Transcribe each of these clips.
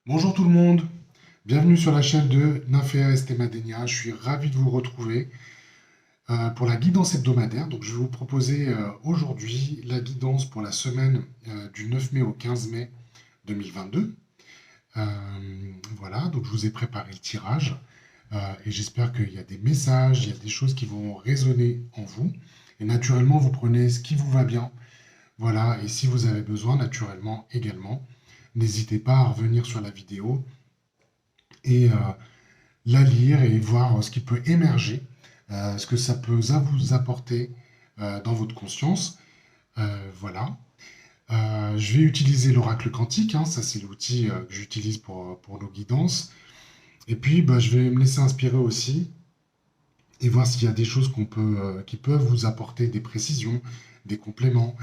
Bonjour tout le monde, bienvenue sur la chaîne de Nymphéa Estemadenia. Je suis ravi de vous retrouver pour la guidance hebdomadaire. Donc, je vais vous proposer aujourd'hui la guidance pour la semaine du 9 mai au 15 mai 2022. Euh, voilà, donc je vous ai préparé le tirage et j'espère qu'il y a des messages, il y a des choses qui vont résonner en vous. Et naturellement, vous prenez ce qui vous va bien. Voilà, et si vous avez besoin, naturellement également, n'hésitez pas à revenir sur la vidéo et la lire et voir ce qui peut émerger, ce que ça peut vous apporter dans votre conscience. Voilà. Je vais utiliser l'oracle quantique, hein, ça c'est l'outil que j'utilise pour nos guidances. Et puis bah, je vais me laisser inspirer aussi et voir s'il y a des choses qui peuvent vous apporter des précisions, des compléments,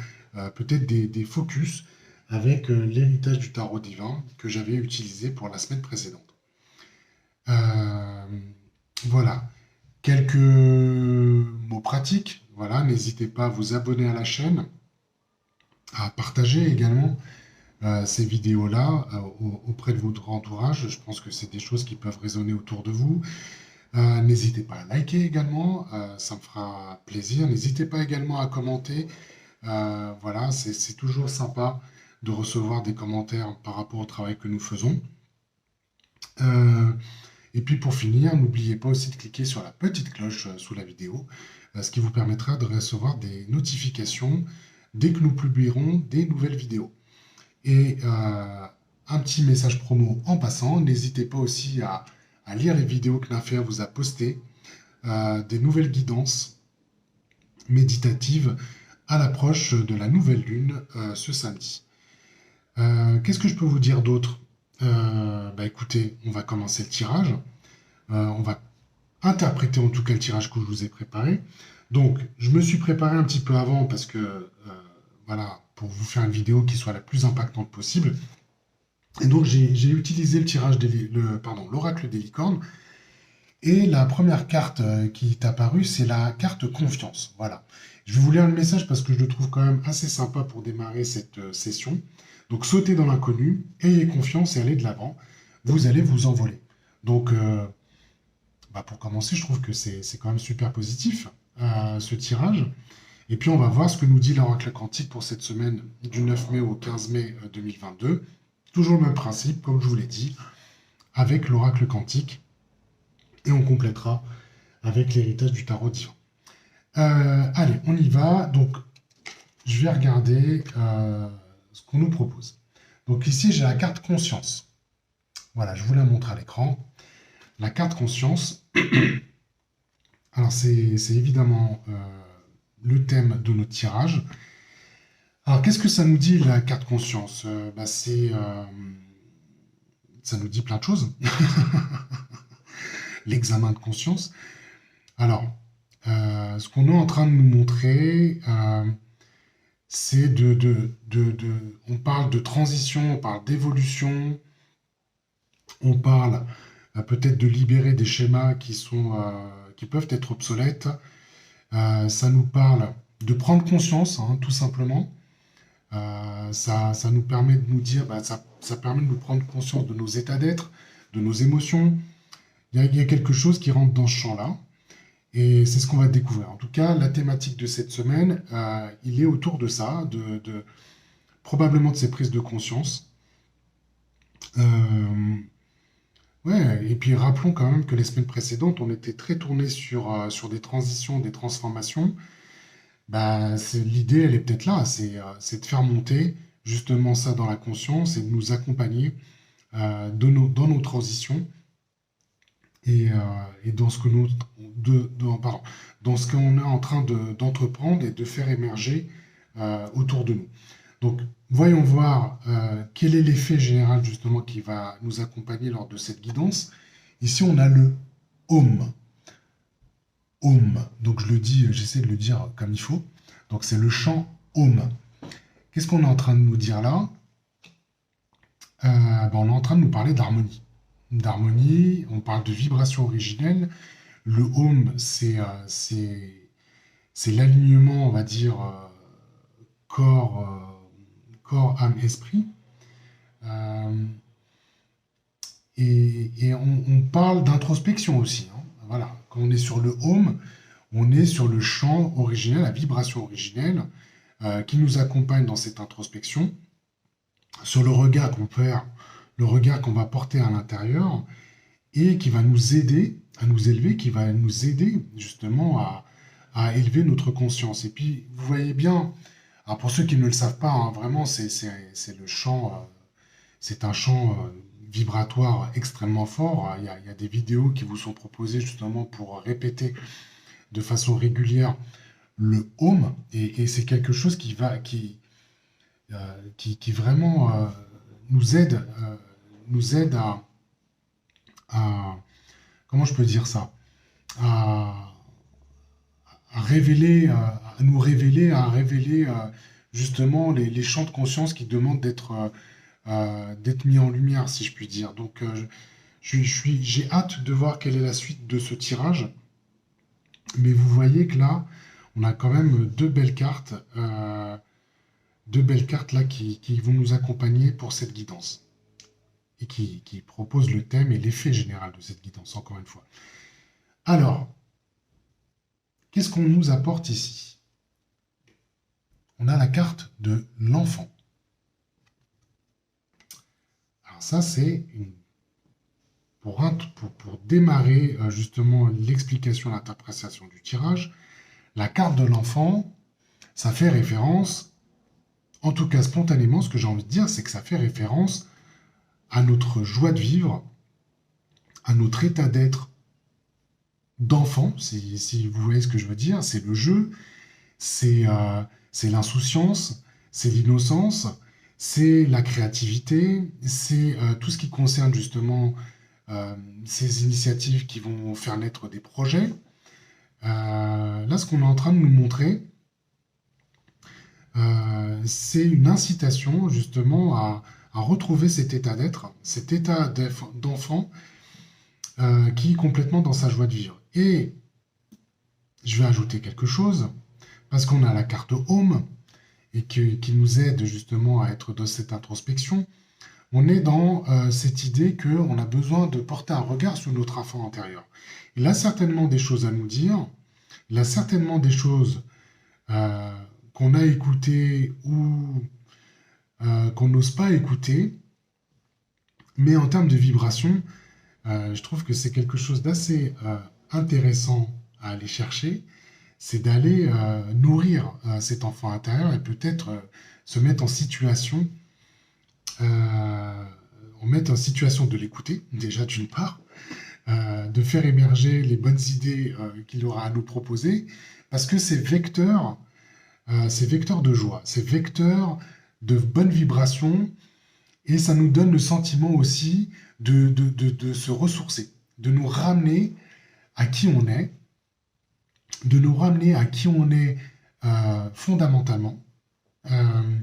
peut-être des focus avec l'héritage du tarot divin que j'avais utilisé pour la semaine précédente. Euh, voilà. Quelques mots pratiques. Voilà, n'hésitez pas à vous abonner à la chaîne, à partager également ces vidéos-là auprès de votre entourage. Je pense que c'est des choses qui peuvent résonner autour de vous. N'hésitez pas à liker également, ça me fera plaisir. N'hésitez pas également à commenter. Voilà, c'est toujours sympa de recevoir des commentaires par rapport au travail que nous faisons. Euh, Et puis pour finir, n'oubliez pas aussi de cliquer sur la petite cloche sous la vidéo, ce qui vous permettra de recevoir des notifications dès que nous publierons des nouvelles vidéos. Et un petit message promo en passant, n'hésitez pas aussi à lire les vidéos que Nymphéa vous a postées, des nouvelles guidances méditatives à l'approche de la nouvelle lune ce samedi. Qu'est-ce que je peux vous dire d'autre? Bah écoutez, on va commencer le tirage. On va interpréter en tout cas le tirage que je vous ai préparé. Donc, je me suis préparé un petit peu avant parce que, voilà, pour vous faire une vidéo qui soit la plus impactante possible. Et donc, j'ai utilisé le tirage l'oracle des licornes. Et la première carte qui est apparue, c'est la carte confiance. Voilà. Je vais vous lire le message parce que je le trouve quand même assez sympa pour démarrer cette session. Donc, sautez dans l'inconnu, ayez confiance et allez de l'avant. Vous allez vous envoler. Donc, bah, pour commencer, je trouve que c'est quand même super positif, ce tirage. Et puis, on va voir ce que nous dit l'oracle quantique pour cette semaine du 9 mai au 15 mai 2022. Toujours le même principe, comme je vous l'ai dit, avec l'oracle quantique. Et on complétera avec l'héritage du tarot divin. Allez, on y va. Donc, je vais regarder ce qu'on nous propose. Donc ici, j'ai la carte conscience. Voilà, je vous la montre à l'écran. La carte conscience, alors c'est évidemment le thème de notre tirage. Alors qu'est-ce que ça nous dit la carte conscience? Bah, ça nous dit plein de choses. L'examen de conscience. Alors, ce qu'on est en train de nous montrer, c'est on parle de transition, on parle d'évolution, on parle peut-être de libérer des schémas qui peuvent être obsolètes. Ça nous parle de prendre conscience, hein, tout simplement. Ça nous permet de nous dire, bah, ça permet de nous prendre conscience de nos états d'être, de nos émotions. Il y a quelque chose qui rentre dans ce champ-là. Et c'est ce qu'on va découvrir. En tout cas, la thématique de cette semaine, il est autour de ça, probablement de ces prises de conscience. Euh, ouais, et puis rappelons quand même que les semaines précédentes, on était très tourné sur des transitions, des transformations. Bah, l'idée, elle est peut-être là, c'est de faire monter justement ça dans la conscience et de nous accompagner dans nos transitions et dans ce que nous, pardon, dans ce qu'on est en train d'entreprendre et de faire émerger autour de nous. Donc, voyons voir quel est l'effet général justement qui va nous accompagner lors de cette guidance. Ici, on a le Om. Om. Donc, j'essaie de le dire comme il faut. Donc, c'est le chant Om. Qu'est-ce qu'on est en train de nous dire là? Ben, on est en train de nous parler d'harmonie. D'harmonie, on parle de vibration originelle. Le Om, c'est l'alignement, on va dire, corps, corps, âme, esprit. Euh, Et on parle d'introspection aussi, hein. Voilà. Quand on est sur le home, on est sur le chant originel, la vibration originelle qui nous accompagne dans cette introspection, sur le regard qu'on perd, le regard qu'on va porter à l'intérieur et qui va nous aider à nous élever, qui va nous aider justement à élever notre conscience. Et puis, vous voyez bien, alors pour ceux qui ne le savent pas, hein, vraiment, c'est le chant, c'est un chant vibratoire extrêmement fort. Il y a des vidéos qui vous sont proposées justement pour répéter de façon régulière le home, et c'est quelque chose qui vraiment nous aide à- comment je peux dire ça, à, à nous révéler, à révéler justement les champs de conscience qui demandent d'être mis en lumière, si je puis dire. Donc, j'ai hâte de voir quelle est la suite de ce tirage. Mais vous voyez que là, on a quand même deux belles cartes là qui vont nous accompagner pour cette guidance et qui proposent le thème et l'effet général de cette guidance, encore une fois. Alors, qu'est-ce qu'on nous apporte ici? On a la carte de l'enfant. Alors ça, c'est pour démarrer justement l'explication, l'interprétation du tirage. La carte de l'enfant, ça fait référence, en tout cas spontanément, ce que j'ai envie de dire, c'est que ça fait référence à notre joie de vivre, à notre état d'être d'enfant, si vous voyez ce que je veux dire. C'est le jeu, c'est l'insouciance, c'est l'innocence, c'est la créativité, c'est tout ce qui concerne justement ces initiatives qui vont faire naître des projets. Là, ce qu'on est en train de nous montrer, c'est une incitation justement à retrouver cet état d'être, cet état d'enfant qui est complètement dans sa joie de vivre. Et je vais ajouter quelque chose, parce qu'on a la carte Home, et qui nous aide justement à être dans cette introspection. On est dans cette idée qu'on a besoin de porter un regard sur notre enfant intérieur. Il a certainement des choses à nous dire, il a certainement des choses euh, qu'on a écoutées ou qu'on n'ose pas écouter, mais en termes de vibration, je trouve que c'est quelque chose d'assez intéressant à aller chercher, c'est d'aller nourrir cet enfant intérieur et peut-être se mettre en situation, euh, mettre en situation de l'écouter, déjà d'une part, de faire émerger les bonnes idées qu'il aura à nous proposer, parce que c'est vecteur de joie, c'est vecteur de bonnes vibrations, et ça nous donne le sentiment aussi de se ressourcer, de nous ramener à qui on est, de nous ramener à qui on est fondamentalement. Euh,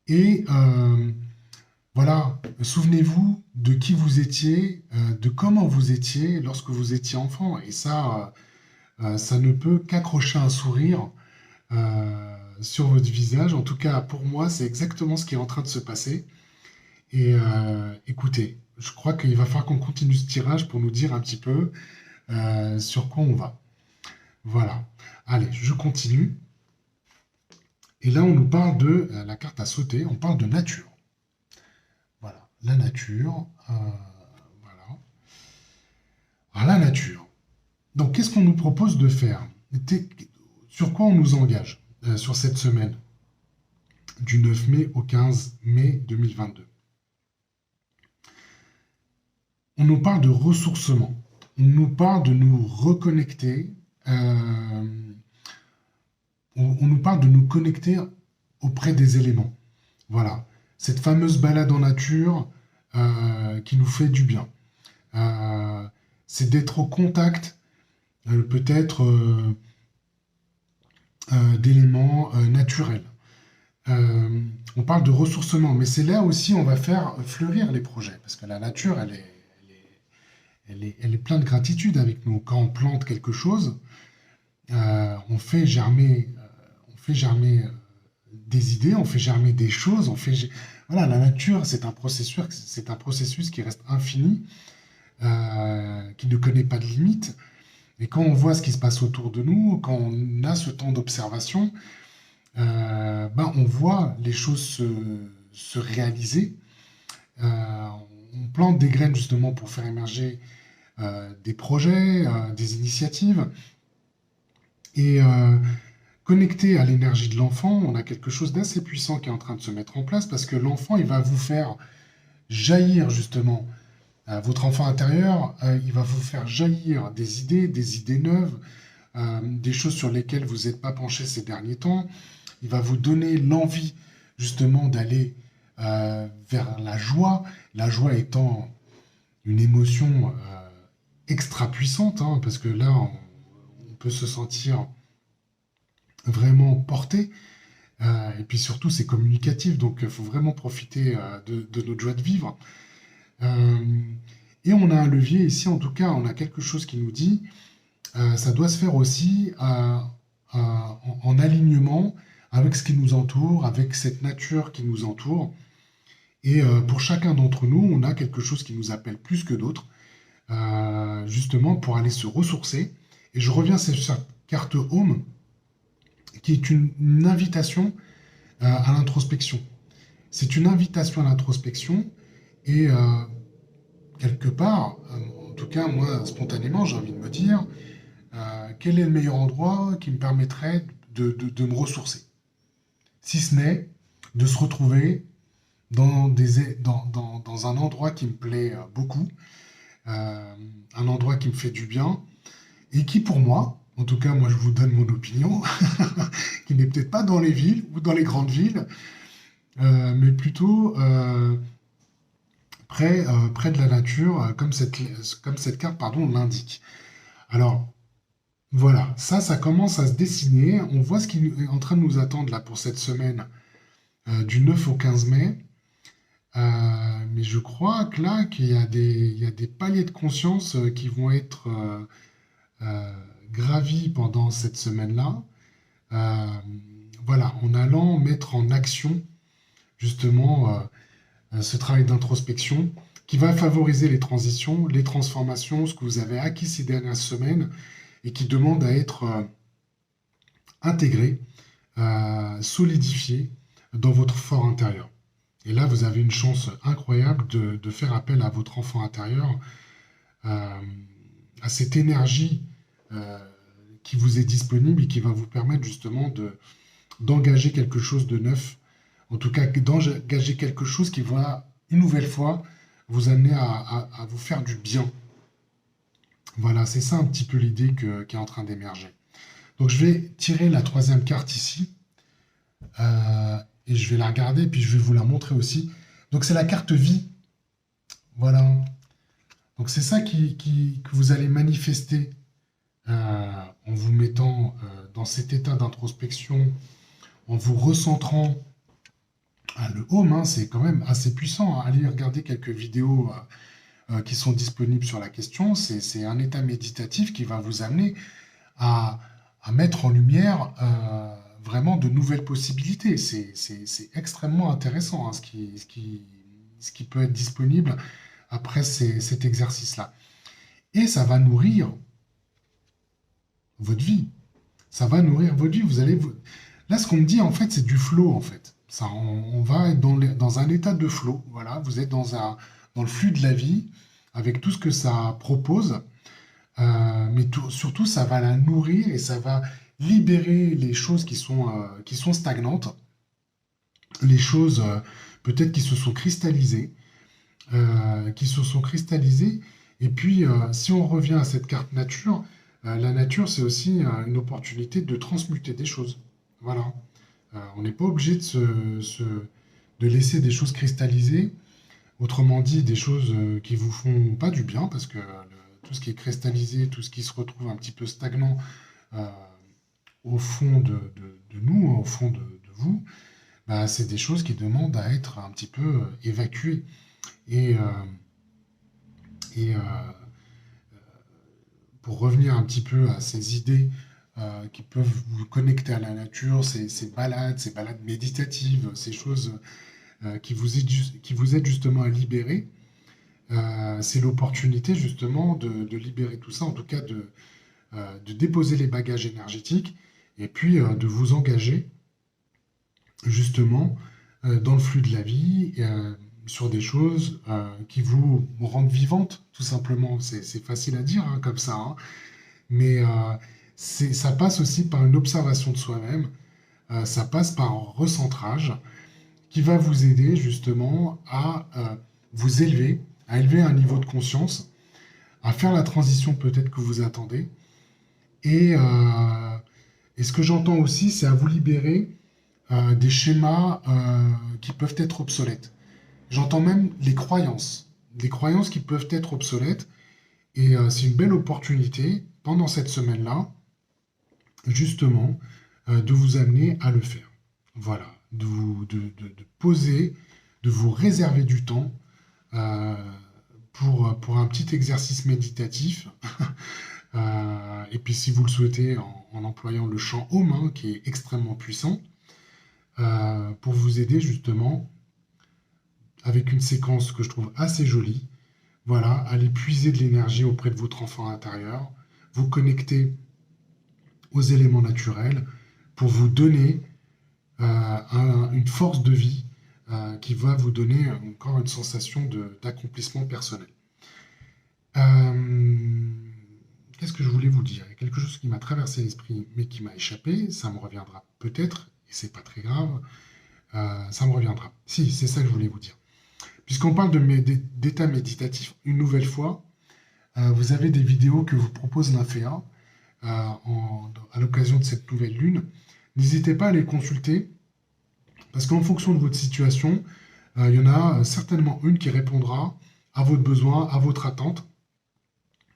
et voilà, souvenez-vous de qui vous étiez, de comment vous étiez lorsque vous étiez enfant. Et ça ne peut qu'accrocher un sourire sur votre visage. En tout cas, pour moi, c'est exactement ce qui est en train de se passer. Et écoutez, je crois qu'il va falloir qu'on continue ce tirage pour nous dire un petit peu sur quoi on va. Voilà. Allez, je continue. Et là, on nous parle de la carte à sauter, on parle de nature. Voilà, la nature. Voilà. Alors, la nature. Donc, qu'est-ce qu'on nous propose de faire? Sur quoi on nous engage sur cette semaine du 9 mai au 15 mai 2022? On nous parle de ressourcement. On nous parle de nous reconnecter. On nous parle de nous connecter auprès des éléments. Voilà. Cette fameuse balade en nature qui nous fait du bien. C'est d'être au contact peut-être d'éléments naturels. On parle de ressourcement, mais c'est là aussi on va faire fleurir les projets, parce que la nature, elle est pleine de gratitude avec nous. Quand on plante quelque chose, on fait germer des idées, on fait germer des choses, Voilà, la nature, c'est un processus qui reste infini, qui ne connaît pas de limite. Et quand on voit ce qui se passe autour de nous, quand on a ce temps d'observation, ben, on voit les choses se réaliser. Euh, on plante des graines justement pour faire émerger des projets, des initiatives. Et connecté à l'énergie de l'enfant, on a quelque chose d'assez puissant qui est en train de se mettre en place parce que l'enfant, il va vous faire jaillir justement. Votre enfant intérieur, il va vous faire jaillir des idées neuves, des choses sur lesquelles vous n'êtes pas penché ces derniers temps. Il va vous donner l'envie justement d'aller vers la joie étant une émotion extra puissante, hein, parce que là, on peut se sentir vraiment porté, et puis surtout c'est communicatif, donc il faut vraiment profiter de notre joie de vivre. Euh, et on a un levier ici, en tout cas, on a quelque chose qui nous dit, ça doit se faire aussi en alignement avec ce qui nous entoure, avec cette nature qui nous entoure. Et pour chacun d'entre nous, on a quelque chose qui nous appelle plus que d'autres, justement pour aller se ressourcer. Et je reviens sur cette carte Home, qui est une invitation à l'introspection. C'est une invitation à l'introspection et quelque part, en tout cas moi spontanément, j'ai envie de me dire, quel est le meilleur endroit qui me permettrait de me ressourcer, si ce n'est de se retrouver dans un endroit qui me plaît beaucoup, un endroit qui me fait du bien et qui pour moi, en tout cas moi je vous donne mon opinion, qui n'est peut-être pas dans les villes ou dans les grandes villes, mais plutôt près de la nature, comme cette carte pardon, l'indique. Alors voilà, ça commence à se dessiner. On voit ce qui est en train de nous attendre là pour cette semaine du 9 au 15 mai. Mais je crois que là, il y a des paliers de conscience qui vont être gravis pendant cette semaine-là. Euh, voilà, en allant mettre en action justement ce travail d'introspection qui va favoriser les transitions, les transformations, ce que vous avez acquis ces dernières semaines et qui demande à être intégré, solidifié dans votre fort intérieur. Et là, vous avez une chance incroyable de faire appel à votre enfant intérieur, euh, à cette énergie euh, qui vous est disponible et qui va vous permettre justement d'engager quelque chose de neuf, en tout cas d'engager quelque chose qui va une nouvelle fois vous amener à vous faire du bien. Voilà, c'est ça un petit peu l'idée qui est en train d'émerger. Donc je vais tirer la troisième carte ici, et je vais la regarder, puis je vais vous la montrer aussi. Donc c'est la carte vie. Voilà. Donc c'est ça que vous allez manifester en vous mettant dans cet état d'introspection, en vous recentrant. Ah, le home, hein, c'est quand même assez puissant, hein. Allez regarder quelques vidéos qui sont disponibles sur la question. C'est un état méditatif qui va vous amener à, à mettre en lumière vraiment de nouvelles possibilités. C'est extrêmement intéressant, hein, ce qui peut être disponible après cet exercice-là. Et ça va nourrir votre vie. Ça va nourrir votre vie. Là, ce qu'on me dit, en fait, c'est du flow, en fait. On va être dans un état de flow. Voilà, vous êtes dans le flux de la vie, avec tout ce que ça propose. Mais surtout, ça va la nourrir et ça va libérer les choses qui sont stagnantes, les choses peut-être qui se sont cristallisées. Et puis, si on revient à cette carte nature, la nature, c'est aussi une opportunité de transmuter des choses. Voilà. On n'est pas obligé de laisser des choses cristalliser, autrement dit, des choses qui vous font pas du bien, parce que tout ce qui est cristallisé, tout ce qui se retrouve un petit peu stagnant euh, au fond de nous, au fond de vous, bah, c'est des choses qui demandent à être un petit peu évacuées. Et, et pour revenir un petit peu à ces idées qui peuvent vous connecter à la nature, ces balades méditatives, ces choses qui vous aide justement à libérer. C'est l'opportunité justement de libérer tout ça, en tout cas de déposer les bagages énergétiques et puis de vous engager justement dans le flux de la vie, sur des choses qui vous rendent vivante, tout simplement. C'est facile à dire hein, comme ça, hein, mais ça passe aussi par une observation de soi-même, ça passe par un recentrage qui va vous aider justement à vous élever, à élever un niveau de conscience, à faire la transition peut-être que vous attendez. Et, euh, et ce que j'entends aussi, c'est à vous libérer des schémas qui peuvent être obsolètes. J'entends même les croyances qui peuvent être obsolètes. Et c'est une belle opportunité pendant cette semaine-là, justement, de vous amener à le faire. Voilà, de poser, de vous réserver du temps euh, pour un petit exercice méditatif. Et puis si vous le souhaitez, en employant le chant Om, hein, qui est extrêmement puissant, pour vous aider justement avec une séquence que je trouve assez jolie, voilà, aller puiser de l'énergie auprès de votre enfant intérieur, vous connecter aux éléments naturels pour vous donner une force de vie qui va vous donner encore une sensation d'accomplissement personnel. Euh, Qu'est-ce que je voulais vous dire? Il y a quelque chose qui m'a traversé l'esprit, mais qui m'a échappé. Ça me reviendra peut-être, et c'est pas très grave. Ça me reviendra. Si, c'est ça que je voulais vous dire. Puisqu'on parle d'état méditatif, une nouvelle fois, vous avez des vidéos que vous propose l'Inféa à l'occasion de cette nouvelle lune. N'hésitez pas à les consulter, parce qu'en fonction de votre situation, il y en a certainement une qui répondra à votre besoin, à votre attente,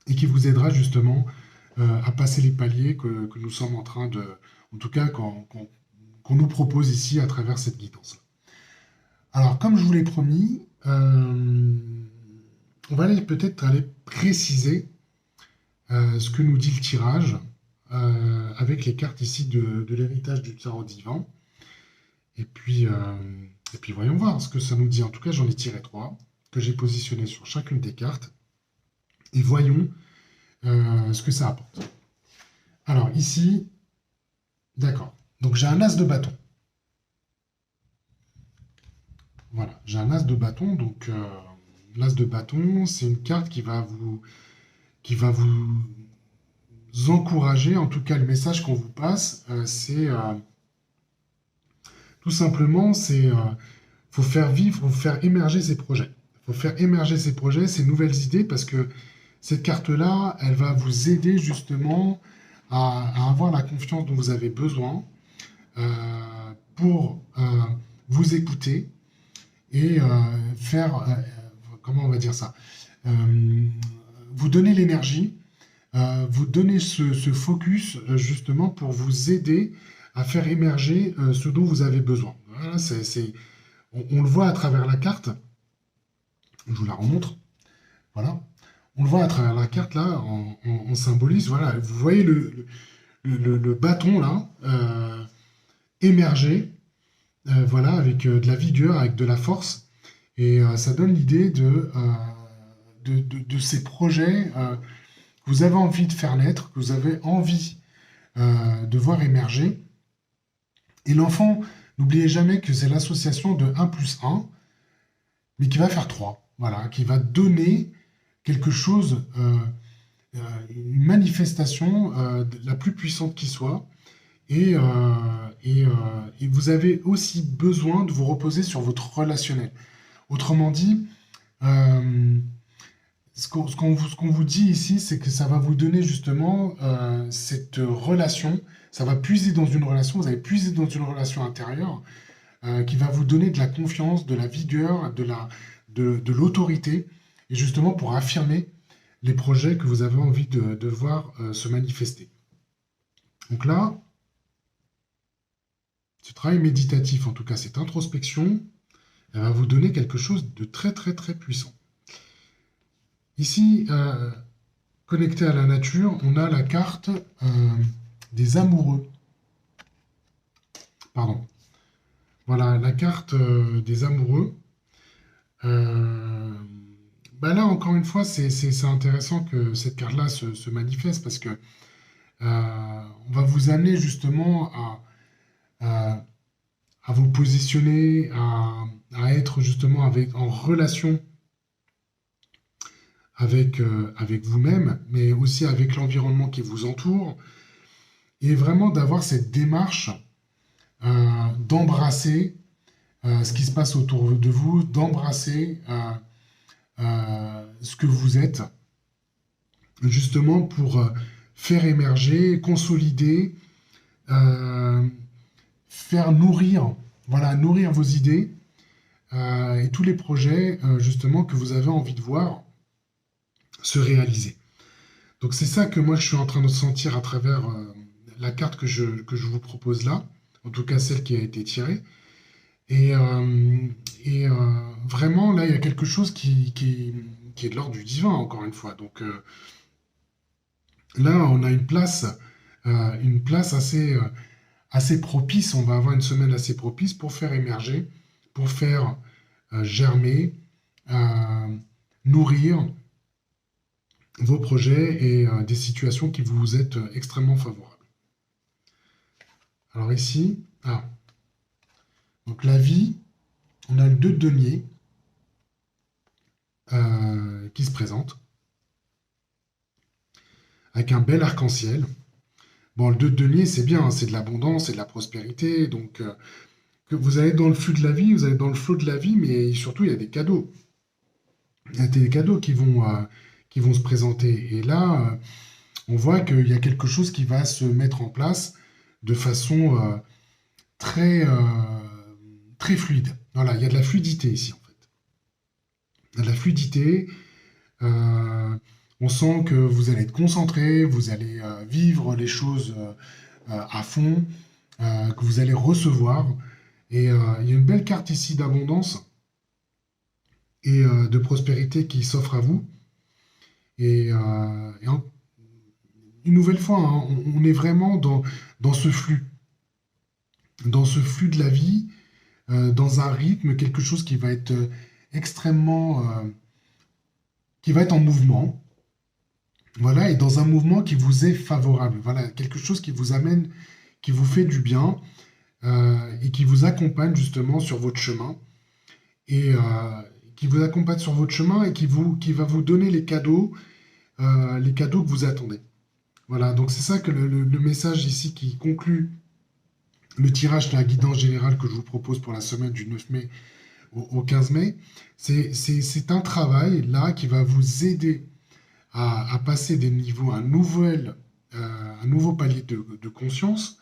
et qui vous aidera justement à passer les paliers que nous sommes en train de, en tout cas qu'on nous propose ici à travers cette guidance. Alors, comme je vous l'ai promis, on va peut-être aller préciser ce que nous dit le tirage avec les cartes ici de l'héritage du tarot divin. Et puis voyons voir ce que ça nous dit. En tout cas, j'en ai tiré 3 que j'ai positionnés sur chacune des cartes. Et voyons ce que ça apporte. Alors ici, d'accord. Donc j'ai un as de bâton. Voilà, j'ai un as de bâton. Donc l'as de bâton, c'est une carte qui va vous encourager. En tout cas, le message qu'on vous passe, c'est tout simplement, faut faire vivre, faut faire émerger ces projets. Faut faire émerger ces projets, ces nouvelles idées, parce que cette carte-là, elle va vous aider justement à avoir la confiance dont vous avez besoin pour vous écouter et faire, comment on va dire ça, vous donner l'énergie, vous donner ce focus justement pour vous aider à faire émerger ce dont vous avez besoin. Voilà, on le voit à travers la carte. Je vous la remontre. Voilà. On le voit à travers la carte, là, on symbolise, voilà, vous voyez le bâton, là, émerger, voilà, avec de la vigueur, avec de la force, et ça donne l'idée de ces projets que vous avez envie de faire naître, que vous avez envie de voir émerger. Et l'enfant, n'oubliez jamais que c'est l'association de 1 plus 1, mais qui va faire 3, voilà, qui va donner quelque chose, une manifestation la plus puissante qui soit. Et, et vous avez aussi besoin de vous reposer sur votre relationnel. Autrement dit, ce qu'on vous dit ici, c'est que ça va vous donner justement cette relation, ça va puiser dans une relation, vous allez puiser dans une relation intérieure qui va vous donner de la confiance, de la vigueur, de l'autorité, et justement pour affirmer les projets que vous avez envie de voir se manifester. Donc là, ce travail méditatif, en tout cas cette introspection, elle va vous donner quelque chose de très très très puissant. Ici, connecté à la nature, on a la carte des amoureux. Pardon. Voilà, la carte des amoureux. Euh, Bah là, encore une fois, c'est intéressant que cette carte-là se manifeste parce que on va vous amener justement à, à vous positionner, à être justement en relation avec vous-même, mais aussi avec l'environnement qui vous entoure, et vraiment d'avoir cette démarche d'embrasser ce qui se passe autour de vous, d'embrasser ce que vous êtes, justement pour faire émerger, consolider, euh, faire nourrir, voilà, nourrir vos idées et tous les projets justement que vous avez envie de voir se réaliser. Donc c'est ça que moi je suis en train de sentir à travers la carte que je vous propose là, en tout cas celle qui a été tirée. Et, euh, vraiment là il y a quelque chose qui est de l'ordre du divin encore une fois. Donc là on a une place assez propice, on va avoir une semaine assez propice pour faire émerger, pour faire germer, euh, nourrir vos projets et des situations qui vous êtes extrêmement favorables. Alors ici, donc la vie, on a le 2 de denier qui se présente avec un bel arc-en-ciel. Bon, le 2 de denier, c'est bien, hein, c'est de l'abondance, c'est de la prospérité, donc que vous allez dans le flux de la vie, vous allez dans le flot de la vie, mais surtout il y a des cadeaux. Il y a des cadeaux qui vont se présenter. Et là, on voit qu'il y a quelque chose qui va se mettre en place de façon très, très fluide. Voilà, il y a de la fluidité ici, en fait. Il y a de la fluidité. euh, on sent que vous allez être concentré, vous allez vivre les choses à fond, que vous allez recevoir. Et il y a une belle carte ici d'abondance et de prospérité qui s'offre à vous. Et une nouvelle fois, hein, on est vraiment dans ce flux, dans ce flux de la vie, dans un rythme, quelque chose qui va être extrêmement, qui va être en mouvement, voilà, et dans un mouvement qui vous est favorable, voilà, quelque chose qui vous amène, qui vous fait du bien et qui vous accompagne justement sur votre chemin et qui vous accompagne sur votre chemin et qui va vous donner les cadeaux que vous attendez. Voilà, donc c'est ça que le message ici qui conclut le tirage de la guidance générale que je vous propose pour la semaine du 9 mai au 15 mai, c'est un travail là qui va vous aider à passer des niveaux, un nouveau palier de conscience,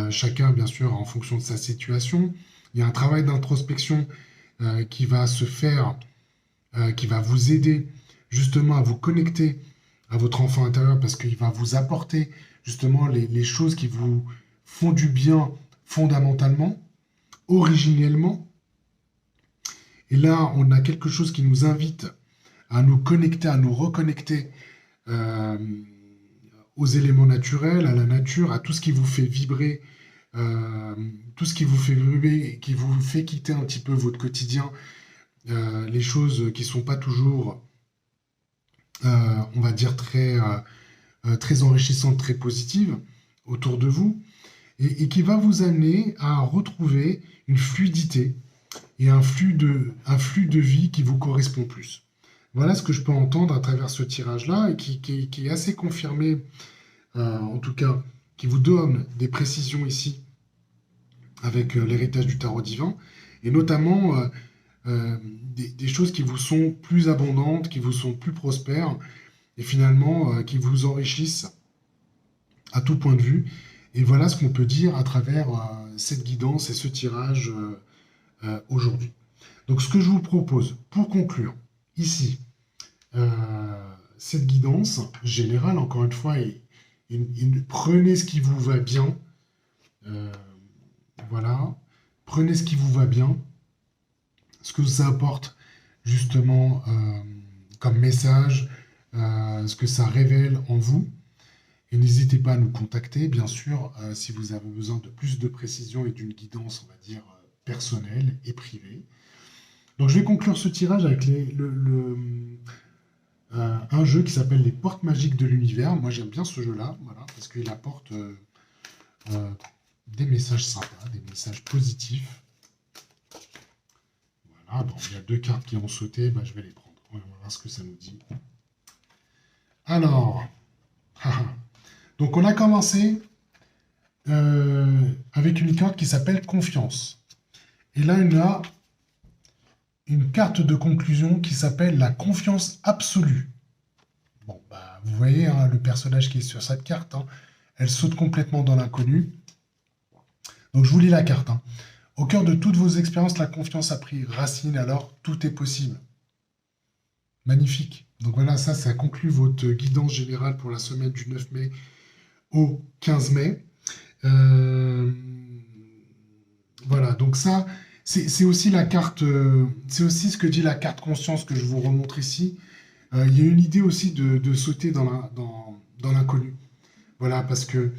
chacun bien sûr en fonction de sa situation. Il y a un travail d'introspection qui va se faire, qui va vous aider justement à vous connecter à votre enfant intérieur parce qu'il va vous apporter justement les choses qui vous font du bien fondamentalement, originellement. Et là, on a quelque chose qui nous invite à nous connecter, à nous reconnecter euh, aux éléments naturels, à la nature, à tout ce qui vous fait vibrer, tout ce qui vous fait vibrer, qui vous fait quitter un petit peu votre quotidien, les choses qui ne sont pas toujours, on va dire, très enrichissantes, très positives autour de vous, et qui va vous amener à retrouver une fluidité et un flux de vie qui vous correspond plus. Voilà ce que je peux entendre à travers ce tirage-là et qui est assez confirmé, en tout cas, qui vous donne des précisions ici avec l'héritage du tarot divin, et notamment des choses qui vous sont plus abondantes, qui vous sont plus prospères, et finalement qui vous enrichissent à tout point de vue. Et voilà ce qu'on peut dire à travers cette guidance et ce tirage aujourd'hui. Donc ce que je vous propose pour conclure ici, euh, cette guidance générale, encore une fois, prenez ce qui vous va bien. euh, voilà, prenez ce qui vous va bien, ce que ça apporte justement comme message, ce que ça révèle en vous. Et n'hésitez pas à nous contacter, bien sûr, si vous avez besoin de plus de précision et d'une guidance, on va dire, personnelle et privée. Donc je vais conclure ce tirage avec un jeu qui s'appelle les Portes magiques de l'univers. Moi j'aime bien ce jeu-là, voilà, parce qu'il apporte euh, des messages sympas, des messages positifs. Voilà, bon, il y a 2 cartes qui ont sauté, bah, je vais les prendre. On va voir ce que ça nous dit. Alors, donc on a commencé avec une carte qui s'appelle Confiance. Et là, il y a une carte de conclusion qui s'appelle la confiance absolue. Bon, bah, vous voyez hein, le personnage qui est sur cette carte, hein, elle saute complètement dans l'inconnu. Donc je vous lis la carte. Hein. Au cœur de toutes vos expériences, la confiance a pris racine, alors tout est possible. Magnifique. Donc voilà, ça conclut votre guidance générale pour la semaine du 9 mai au 15 mai. Voilà, donc ça, c'est aussi la carte, c'est aussi ce que dit la carte conscience que je vous remontre ici. Il y a une idée aussi de sauter dans l'inconnu. Voilà, parce que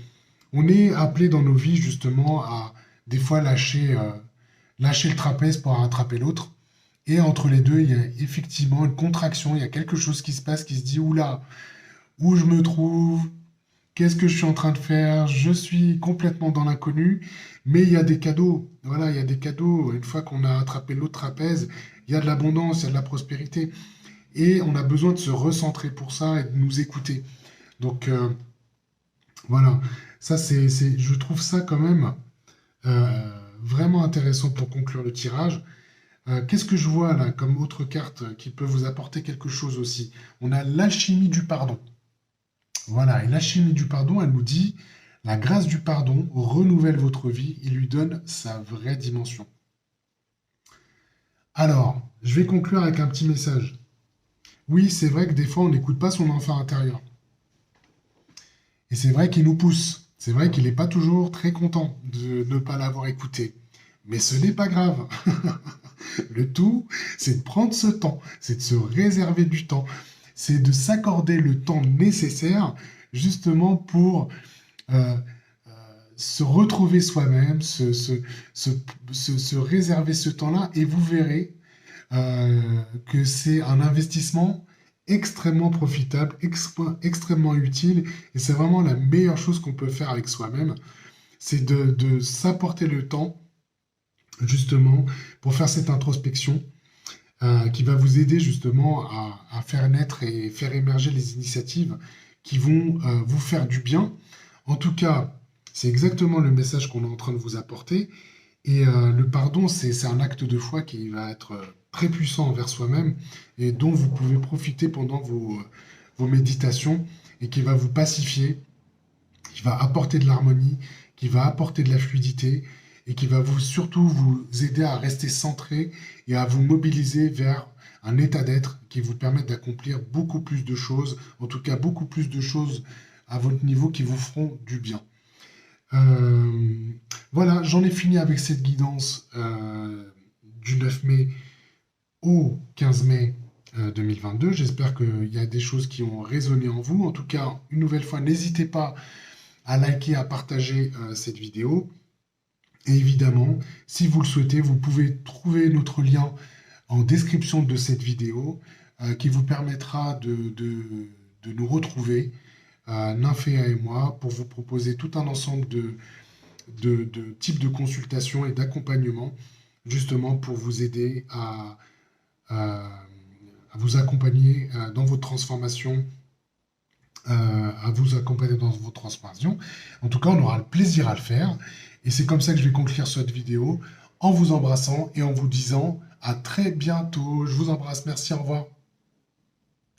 on est appelé dans nos vies justement à des fois lâcher le trapèze pour rattraper l'autre. Et entre les deux, il y a effectivement une contraction, il y a quelque chose qui se passe qui se dit, oula, où je me trouve, qu'est-ce que je suis en train de faire? Je suis complètement dans l'inconnu, mais il y a des cadeaux. Voilà, il y a des cadeaux. Une fois qu'on a attrapé l'autre trapèze, il y a de l'abondance, il y a de la prospérité. Et on a besoin de se recentrer pour ça et de nous écouter. Donc voilà, ça je trouve ça quand même vraiment intéressant pour conclure le tirage. Qu'est-ce que je vois là comme autre carte qui peut vous apporter quelque chose aussi? On a l'alchimie du pardon. Voilà, et l'alchimie du pardon, elle nous dit, la grâce du pardon renouvelle votre vie et lui donne sa vraie dimension. Alors, je vais conclure avec un petit message. Oui, c'est vrai que des fois, on n'écoute pas son enfant intérieur. Et c'est vrai qu'il nous pousse. C'est vrai qu'il n'est pas toujours très content de ne pas l'avoir écouté. Mais ce n'est pas grave. Le tout, c'est de prendre ce temps, c'est de se réserver du temps, c'est de s'accorder le temps nécessaire justement pour euh, se retrouver soi-même, se réserver ce temps-là, et vous verrez que c'est un investissement extrêmement profitable, extrêmement utile, et c'est vraiment la meilleure chose qu'on peut faire avec soi-même, c'est de s'apporter le temps justement pour faire cette introspection qui va vous aider justement à faire naître et faire émerger les initiatives qui vont vous faire du bien. En tout cas, c'est exactement le message qu'on est en train de vous apporter. Et le pardon, c'est un acte de foi qui va être très puissant envers soi-même et dont vous pouvez profiter pendant vos méditations et qui va vous pacifier, qui va apporter de l'harmonie, qui va apporter de la fluidité et qui va surtout vous aider à rester centré et à vous mobiliser vers un état d'être qui vous permette d'accomplir beaucoup plus de choses, en tout cas beaucoup plus de choses à votre niveau qui vous feront du bien. Voilà, j'en ai fini avec cette guidance du 9 mai au 15 mai 2022. J'espère qu'il y a des choses qui ont résonné en vous. En tout cas, une nouvelle fois, n'hésitez pas à liker, à partager cette vidéo. Et évidemment, si vous le souhaitez, vous pouvez trouver notre lien en description de cette vidéo qui vous permettra de nous retrouver, Nymphéa et moi, pour vous proposer tout un ensemble de types de consultations et d'accompagnement, justement pour vous aider à vous accompagner dans votre transformation, En tout cas, on aura le plaisir à le faire. Et c'est comme ça que je vais conclure cette vidéo, en vous embrassant et en vous disant à très bientôt. Je vous embrasse, merci, au revoir.